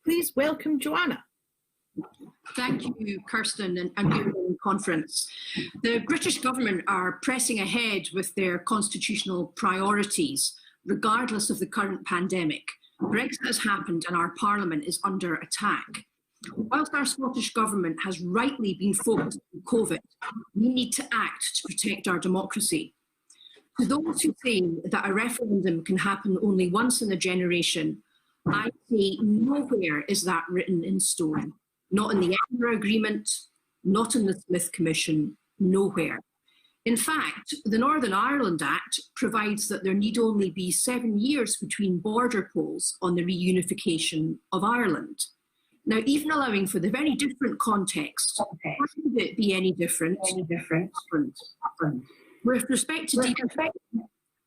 please welcome Joanna. Thank you, Kirsten, and good morning, conference. The British government are pressing ahead with their constitutional priorities, regardless of the current pandemic. Brexit has happened and our Parliament is under attack. Whilst our Scottish Government has rightly been focused on COVID, we need to act to protect our democracy. To those who say that a referendum can happen only once in a generation, I say nowhere is that written in stone. Not in the Edinburgh Agreement, not in the Smith Commission, nowhere. In fact, the Northern Ireland Act provides that there need only be 7 years between border polls on the reunification of Ireland. Now, even allowing for the very different context, how could it be any different? With respect to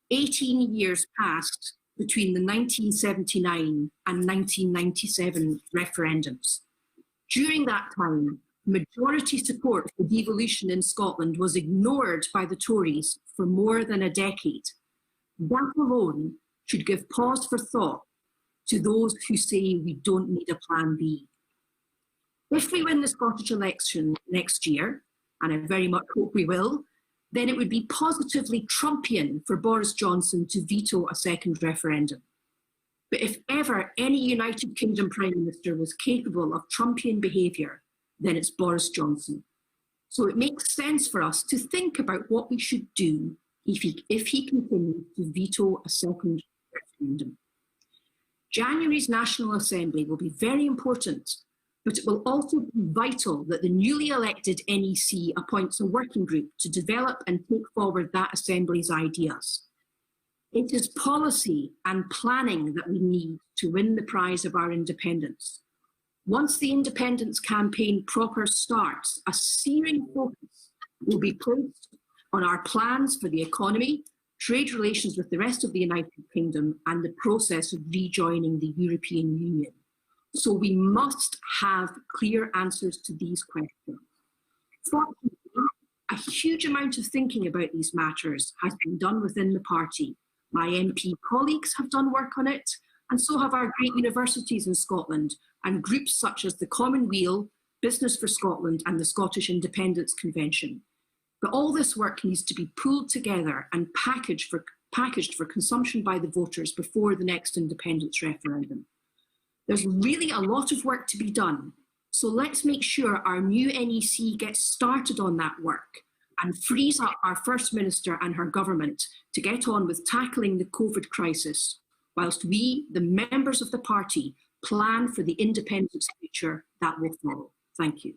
18 years passed between the 1979 and 1997 referendums. During that time, majority support for devolution in Scotland was ignored by the Tories for more than a decade. That alone should give pause for thought to those who say we don't need a plan B. If we win the Scottish election next year, and I very much hope we will, then it would be positively Trumpian for Boris Johnson to veto a second referendum. But if ever any United Kingdom Prime Minister was capable of Trumpian behaviour, then it's Boris Johnson. So it makes sense for us to think about what we should do if he continues to veto a second referendum. January's National Assembly will be very important, but it will also be vital that the newly elected NEC appoints a working group to develop and take forward that Assembly's ideas. It is policy and planning that we need to win the prize of our independence. Once the independence campaign proper starts, a searing focus will be placed on our plans for the economy, trade relations with the rest of the United Kingdom, and the process of rejoining the European Union. So we must have clear answers to these questions. Fortunately, a huge amount of thinking about these matters has been done within the party. My MP colleagues have done work on it, and so have our great universities in Scotland and groups such as the Commonweal, Business for Scotland and the Scottish Independence Convention. But all this work needs to be pulled together and packaged for consumption by the voters before the next independence referendum. There's really a lot of work to be done, so let's make sure our new NEC gets started on that work and frees up our First Minister and her government to get on with tackling the COVID crisis, whilst we, the members of the party, plan for the independence future that will follow. Thank you.